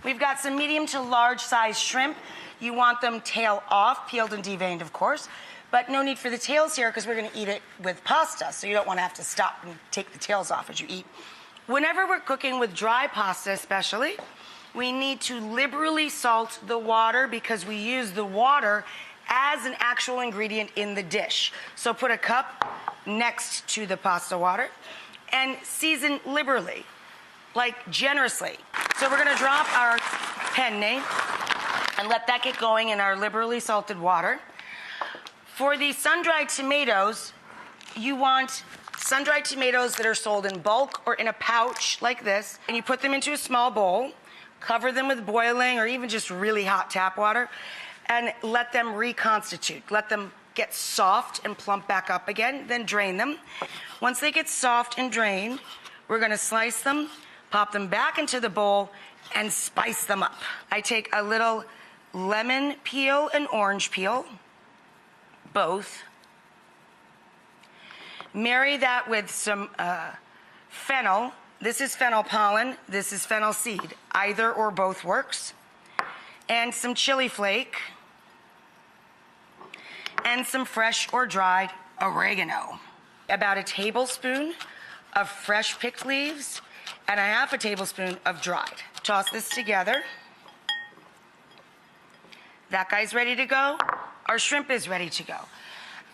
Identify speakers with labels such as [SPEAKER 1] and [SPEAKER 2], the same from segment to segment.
[SPEAKER 1] We've got some medium to large size shrimp. You want them tail off, peeled and deveined, of course. But no need for the tails here because we're going to eat it with pasta, so you don't want to have to stop and take the tails off as you eat. Whenever we're cooking with dry pasta especially, we need to liberally salt the water because we use the water as an actual ingredient in the dish. So put a cup next to the pasta water and season liberally, like generously. So we're going to drop our penne and let that get going in our liberally salted water. For the sun-dried tomatoes, you want sun-dried tomatoes that are sold in bulk or in a pouch like this, and you put them into a small bowl, cover them with boiling or even just really hot tap water, and let them reconstitute. Let them get soft and plump back up again, then drain them. Once they get soft and drained, we're going to slice them, pop them back into the bowl, and spice them up. I take a little lemon peel and orange peel, both. Marry that with some fennel. This is fennel pollen. This is fennel seed. Either or both works. And some chili flake. And some fresh or dried oregano. About a tablespoon of fresh picked leaves and a half a tablespoon of dried. Toss this together. That guy's ready to go. Our shrimp is ready to go.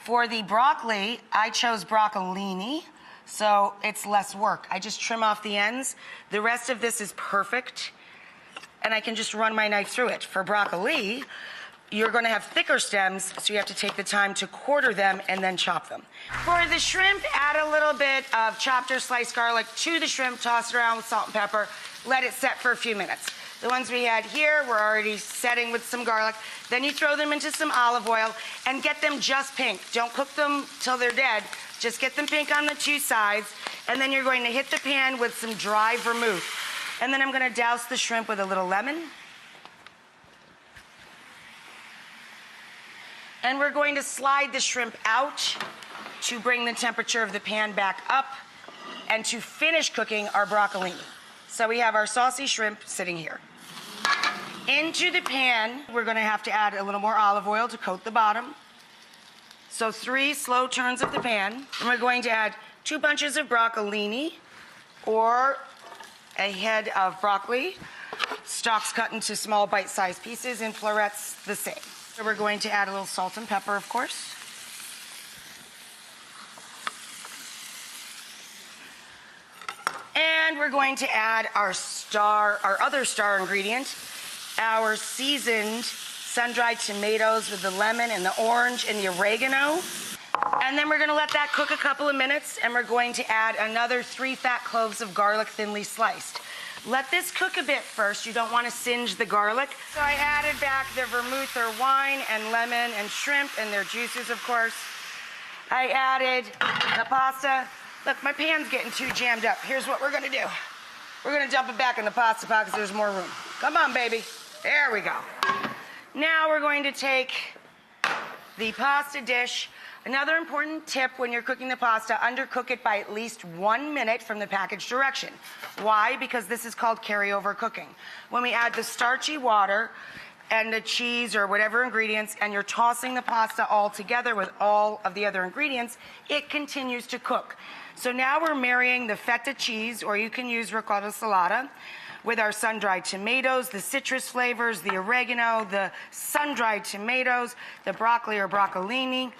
[SPEAKER 1] For the broccoli, I chose broccolini, so it's less work. I just trim off the ends. The rest of this is perfect, and I can just run my knife through it. For broccoli, you're going to have thicker stems, so you have to take the time to quarter them and then chop them. For the shrimp, add a little bit of chopped or sliced garlic to the shrimp, toss it around with salt and pepper, let it set for a few minutes. The ones we had here were already setting with some garlic. Then you throw them into some olive oil and get them just pink. Don't cook them till they're dead. Just get them pink on the two sides, and then you're going to hit the pan with some dry vermouth. And then I'm going to douse the shrimp with a little lemon. And we're going to slide the shrimp out to bring the temperature of the pan back up and to finish cooking our broccolini. So we have our saucy shrimp sitting here. Into the pan, we're going to have to add a little more olive oil to coat the bottom. So 3 slow turns of the pan. And we're going to add 2 bunches of broccolini or a head of broccoli, stalks cut into small bite-sized pieces, and florets the same. So we're going to add a little salt and pepper, of course. And we're going to add our other star ingredient, our seasoned sun-dried tomatoes with the lemon and the orange and the oregano. And then we're going to let that cook a couple of minutes, and we're going to add another 3 fat cloves of garlic thinly sliced. Let this cook a bit first. You don't want to singe the garlic. So I added back the vermouth or wine and lemon and shrimp and their juices, of course. I added the pasta. Look, my pan's getting too jammed up. Here's what we're going to do. We're going to dump it back in the pasta pot because there's more room. Come on, baby. There we go. Now we're going to take the pasta dish. Another important tip when you're cooking the pasta, undercook it by at least 1 minute from the package direction. Why? Because this is called carryover cooking. When we add the starchy water and the cheese or whatever ingredients, and you're tossing the pasta all together with all of the other ingredients, it continues to cook. So now we're marrying the feta cheese, or you can use ricotta salata, with our sun-dried tomatoes, the citrus flavors, the oregano, the sun-dried tomatoes, the broccoli or broccolini.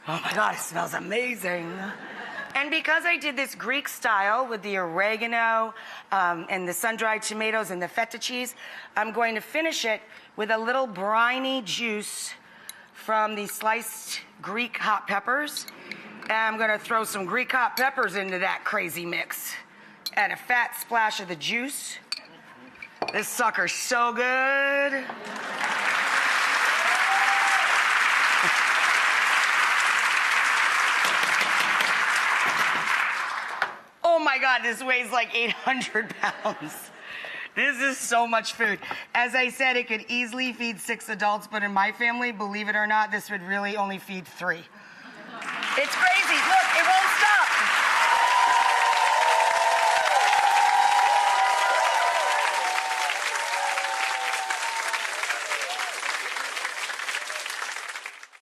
[SPEAKER 1] Oh my God, it smells amazing. And because I did this Greek style with the oregano and the sun-dried tomatoes and the feta cheese, I'm going to finish it with a little briny juice from the sliced Greek hot peppers. And I'm going to throw some Greek hot peppers into that crazy mix. And a fat splash of the juice. This sucker's so good. Oh my God, this weighs like 800 pounds. This is so much food. As I said, it could easily feed 6 adults, but in my family, believe it or not, this would really only feed 3. It's great.